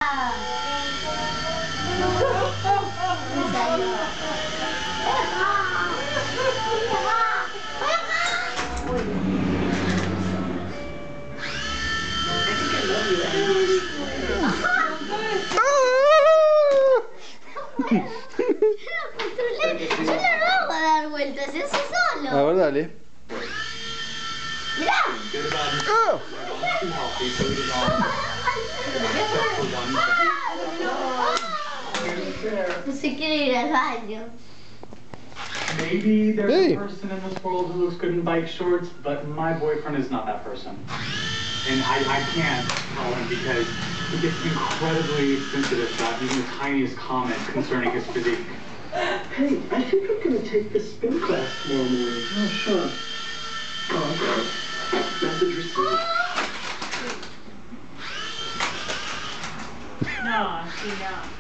Yo no lo hago dar vueltas, se hace solo. A ver, dale. Mirá. Oh. No se quiere ir al baño. Maybe there's a person in this world who looks good in bike shorts, but my boyfriend is not that person. And I can't tell him because he gets incredibly sensitive about even the tiniest comment concerning his physique. Hey, I think I'm gonna take the spin class tomorrow morning. Oh, sure. Oh, okay. Message received. No, sí, no.